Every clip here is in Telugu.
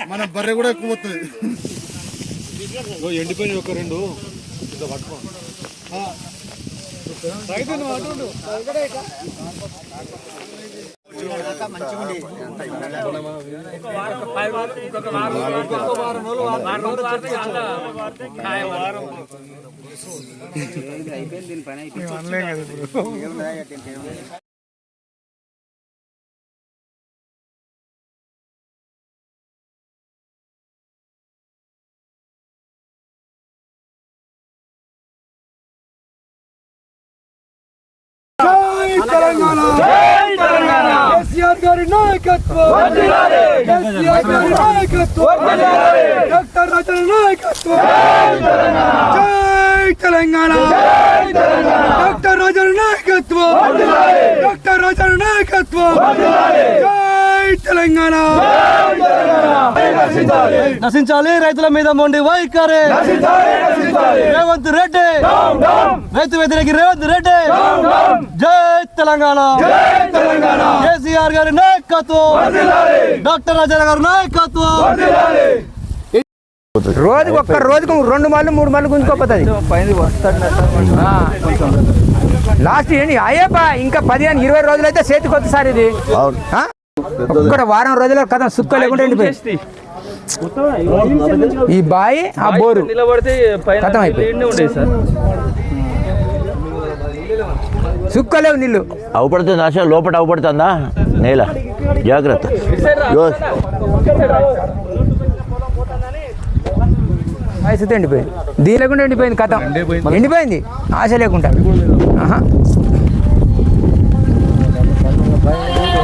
మన బర్రె కూడా ఎక్కువ వస్తుంది. ఎండిపోయి ఒక రెండు పట్టుకో తెలంగాణ కేసీఆర్ గారి నాయకత్వం కేసీఆర్ గారి నాయకత్వం డాక్టర్ రాజన్ నాయకత్వం జై తెలంగాణ డాక్టర్ రాజన్ నాయకత్వం డాక్టర్ రాజన్ నాయకత్వం జై తెలంగాణ నశించాలి రైతుల మీద మొండి వైఖరి రేవంత్ రెడ్డి రైతు వ్యతిరేకి రేవంత్ రెడ్డి జై తెలంగాణ కేసీఆర్ గారి నాయకత్వం డాక్టర్ రాజన్ గారి నాయకత్వం రోజుకు ఒక్క రోజుకు 2 మార్లు 3 మార్లు గుంజుకోపోతుంది లాస్ట్ ఏంటి అయ్యప్ప ఇంకా 15-20 రోజులు అయితే చేతికి వస్తుంది సార్ ఇది ఒక్కడ వారం రోజుల కథ సుక్క లేకుండా వెళ్ళిపోయింది ఈ బాయి ఆ బోరు కథం అయిపోయింది సుక్కలేవు నీళ్ళు అవుపడుతుంది ఆశ లోపల అవుపడుతుందా నేల జాగ్రత్త వయసుతో ఎండిపోయింది దీని లేకుండా ఎండిపోయింది కథం ఎండిపోయింది ఆశ లేకుండా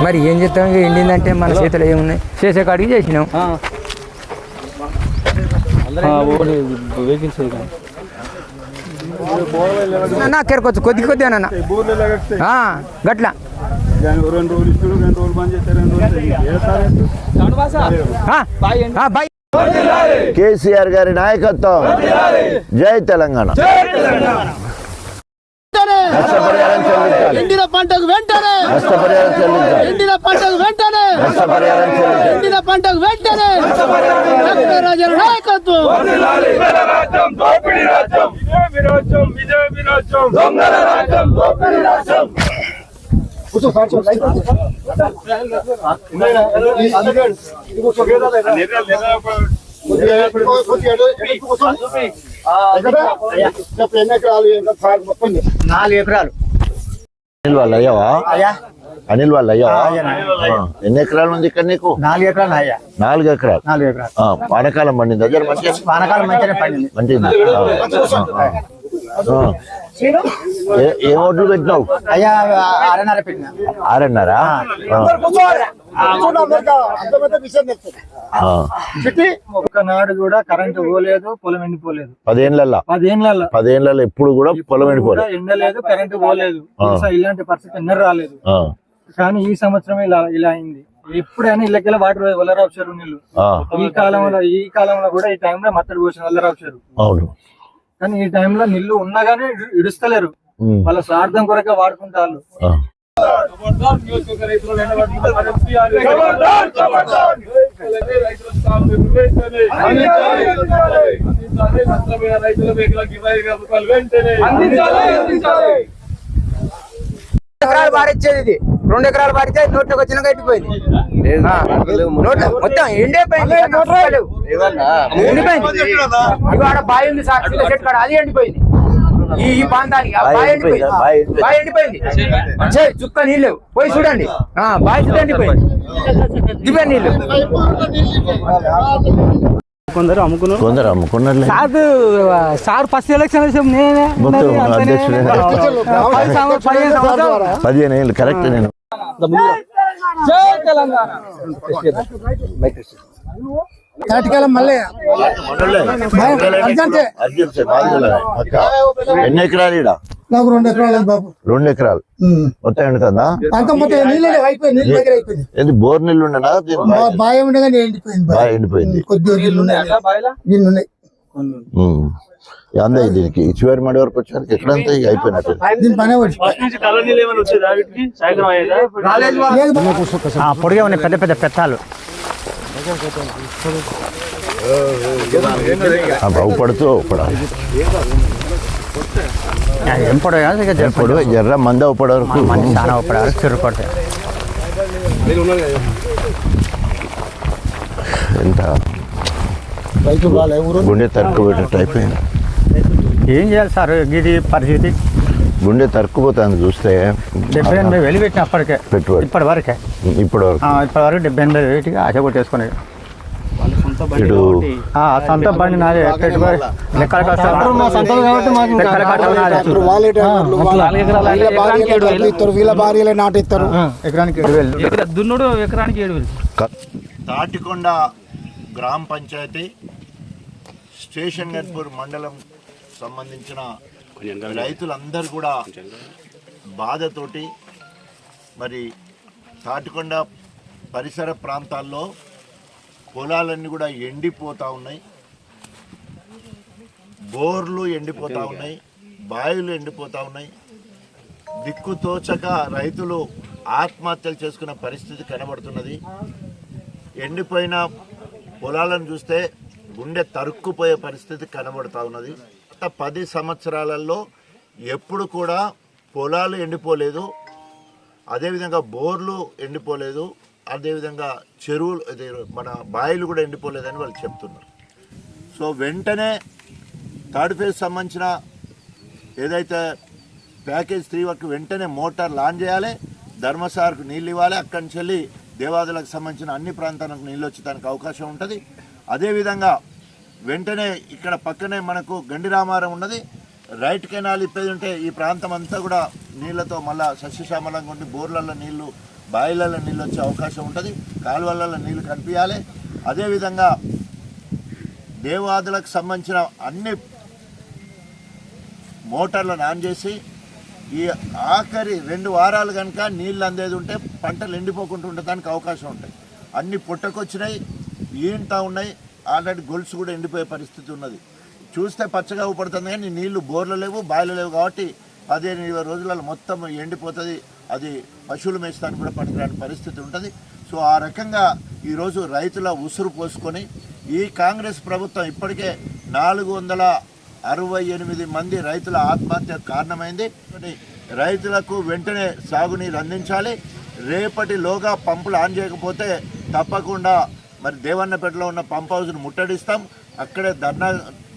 మరి ఏం చేస్తాం ఎండిందంటే మన చేతిలో ఏమున్నాయి చేసే కాడికి చేసినాం కెరకొచ్చు కొద్ది అన్న గట్లా కేసీఆర్ గారి నాయకత్వం జై తెలంగాణ ఎండిన పంటకు వెంటనే ఎండిన పంటకు వెంటనే ఎండిన పంటకు వెంటనే డాక్టర్ రాజన్ నాయకత్వం అనిల్ వాళ్ళు అయ్యావా అనిల్ వాళ్ళు అయ్యావా ఎన్ని ఎకరాలు ఉంది ఇక్కడ నీకు 4 ఎకరాలు అయ్యా 4 ఎకరాలు వానకాలం పండింది దగ్గర వానకాలం మంచిగా పండింది ఏ ఓట్లు పెట్టినావు అయ్యా 6.5 పెట్టినా 6.5 ఒకనాడు కూడా కరెంటు పోలేదు పొలం ఎండిపోలేదు 10 ఏళ్ళ ఎప్పుడు కూడా పొలం ఎండిపోలేదు ఎండలేదు కరెంటు పోలేదు ఇలాంటి పరిస్థితి ఎన్నడూ రాలేదు కానీ ఈ సంవత్సరం ఇలా అయింది ఎప్పుడైనా ఇళ్ళకెళ్ళి వాటర్ వల్లరావు చెరువు నీళ్లు ఈ కాలంలో కూడా ఈ టైంలో మత్తడి పోసిన వల్లరావు చెరువు అవును కానీ ఈ టైంలో నీళ్లు ఉన్నా గానీ ఇడుస్తలేరు వాళ్ళ స్వార్థం కొరకే వాడుకుంటారు ఎకరాలు బారిచ్చేది ఇది 2 ఎకరాలు బారితే నోట్లోకి వచ్చినాక అయిపోయింది మొత్తం ఎండిపోయింది ఇవాడ బావి ఉంది సార్ చెట్టు కాడ అది ఎండిపోయింది ఈ ప్రాంతానికి బావి ఎండిపోయింది చుక్క నీళ్ళు పోయి చూడండి బావి చుట్టూ ఎండిపోయింది దివ్య నీళ్ళు కొందరు అమ్ముకున్నారు సార్ ఫస్ట్ ఎలక్షన్ 15 ఏళ్ళు కరెక్ట్ నేను మళ్ళీ ఎన్ని ఎకరాలు నాకు 2 ఎకరాలు బాబు. 2 ఎకరాలు మొత్తం ఎండుతుందా? అంత మొత్తం నీళ్ళు అయిపోయింది, నీళ్ళు దగ్గర అయిపోయింది. ఏంది బోర్ నీళ్ళు ఉండనా? బాగా ఉండగానే ఎండిపోయింది. బాగా ఎండిపోయింది. కొద్దిగా నీళ్ళు ఉన్నాయి. అందే దీనికి చివరి మడి వరకు వచ్చారు ఎక్కడంతా అయిపోయినట్టు. దీని పనే వచ్చి పొడిగా ఉన్నాయి పెద్ద పెద్ద పెత్తాలు. బాగుపడుతూ పడాలి ఏం పొడవు ఎప్పుడు ఎర్ర మంద ఉప్పటి వరకు చాలా ఉపడాలి చెరు పడతాయి. ఎంత గుండె తరుక్కుపోయేటట్టు అయిపోయింది. ఏం చేయాలి సార్ ఇది పరిస్థితి? గుండె తరుక్కుపోతుంది చూస్తే. 78,000 పెట్టిన అప్పటికే పెట్టుబడి ఇప్పటి వరకే. ఇప్పటి వరకు 78,000 ఆశ కొట్టేసుకునేది. ఇటు సొంత బండి నాదే, పెట్టుబడి లెక్కల కష్టాలు ఎకరానికి 7,000. దున్నుడు ఎకరానికి 7,000. తాటికొండ గ్రామ పంచాయతీ స్టేషన్ గన్పూర్ మండలం సంబంధించిన రైతులందరూ కూడా బాధతోటి మరి తాటికొండ పరిసర ప్రాంతాల్లో పొలాలన్నీ కూడా ఎండిపోతూ ఉన్నాయి, బోర్లు ఎండిపోతూ ఉన్నాయి, బావిలు ఎండిపోతూ ఉన్నాయి. దిక్కు తోచక రైతులు ఆత్మహత్యలు చేసుకున్న పరిస్థితి కనబడుతున్నది. ఎండిపోయిన పొలాలను చూస్తే గుండె తరుక్కుపోయే పరిస్థితి కనబడుతూ ఉన్నది. గత 10 సంవత్సరాలలో ఎప్పుడు కూడా పొలాలు ఎండిపోలేదు, అదేవిధంగా బోర్లు ఎండిపోలేదు, అదేవిధంగా చెరువులు మన బావిలు కూడా ఎండిపోలేదని వాళ్ళు చెప్తున్నారు. సో వెంటనే థర్డ్ ఫేజ్ సంబంధించిన ఏదైతే ప్యాకేజ్ 3 వరకు వెంటనే మోటార్ లాంచ్ చేయాలి, ధర్మసార్కు నీళ్ళు ఇవ్వాలి, అక్కడి నుంచి వెళ్ళి దేవాదులకు సంబంధించిన అన్ని ప్రాంతాలకు నీళ్ళు వచ్చేదానికి అవకాశం ఉంటుంది. అదేవిధంగా వెంటనే ఇక్కడ పక్కనే మనకు గండి రామారం ఉన్నది, రైట్ కెనాల్ ఇప్పేది ఉంటే ఈ ప్రాంతం అంతా కూడా నీళ్లతో మళ్ళా సస్యశ్యామలంగా ఉండి బోర్లలో నీళ్లు బావిలలో నీళ్ళు వచ్చే అవకాశం ఉంటుంది, కాలువలలో నీళ్లు కనిపించాలి. అదేవిధంగా దేవాదులకు సంబంధించిన అన్ని మోటార్లను ఆన్ చేసి ఈ ఆఖరి 2 వారాలు కనుక నీళ్ళు అందేది ఉంటే పంటలు ఎండిపోకుండా ఉండడానికి అవకాశం ఉంటుంది. అన్ని పుట్టకొచ్చినాయి, ఈంతా ఉన్నాయి, ఆల్రెడీ గొలుసు కూడా ఎండిపోయే పరిస్థితి ఉన్నది. చూస్తే పచ్చగా ఊపడుతుంది కానీ నీళ్లు బోర్లు లేవు, బావిలు లేవు కాబట్టి 15-20 రోజులలో మొత్తం ఎండిపోతుంది. అది పశువులు మేస్తానికి కూడా పనికిరాని పరిస్థితి ఉంటుంది. సో ఆ రకంగా ఈరోజు రైతుల ఉసురు పోసుకొని ఈ కాంగ్రెస్ ప్రభుత్వం ఇప్పటికే 468 మంది రైతుల ఆత్మహత్య కారణమైంది. రైతులకు వెంటనే సాగునీరు అందించాలి. రేపటిలోగా పంపులు ఆన్ చేయకపోతే తప్పకుండా మరి దేవన్నపేటలో ఉన్న పంప్ హౌస్ను ముట్టడిస్తాం, అక్కడే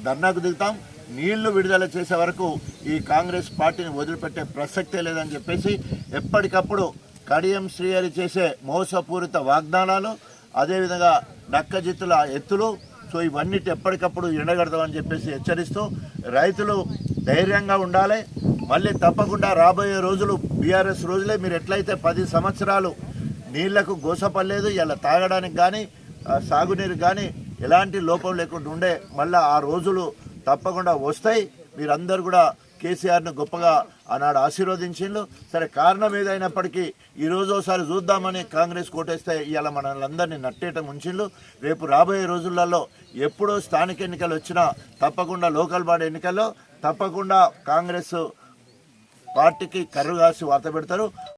ధర్నాకు దిగుతాం. నీళ్లు విడుదల చేసే వరకు ఈ కాంగ్రెస్ పార్టీని వదిలిపెట్టే ప్రసక్తే లేదని చెప్పేసి ఎప్పటికప్పుడు కడియం శ్రీహరి చేసే మోసపూరిత వాగ్దానాలు, అదేవిధంగా నక్కజిత్తుల ఎత్తులు, సో ఇవన్నిటి ఎప్పటికప్పుడు ఎండగడతామని చెప్పేసి హెచ్చరిస్తూ రైతులు ధైర్యంగా ఉండాలి. మళ్ళీ తప్పకుండా రాబోయే రోజులు బీఆర్ఎస్ రోజులే. మీరు ఎట్లయితే 10 సంవత్సరాలు నీళ్లకు గోసపడలేదు, ఇలా తాగడానికి కానీ సాగునీరు కానీ ఎలాంటి లోపం లేకుండా ఉండే, మళ్ళీ ఆ రోజులు తప్పకుండా వస్తాయి. మీరందరూ కూడా కేసీఆర్ను గొప్పగా ఆనాడు ఆశీర్వదించిండ్రు. సరే, కారణం ఏదైనప్పటికీ ఈరోజు ఒకసారి చూద్దామని కాంగ్రెస్ కోటేస్తే ఇవాళ మనల్ని నట్టేట ముంచిండ్రు. రేపు రాబోయే రోజులలో ఎప్పుడో స్థానిక ఎన్నికలు వచ్చినా తప్పకుండా లోకల్ బాడీ ఎన్నికల్లో తప్పకుండా కాంగ్రెస్ పార్టీకి కర్రు కాసి వాత పెడతారు.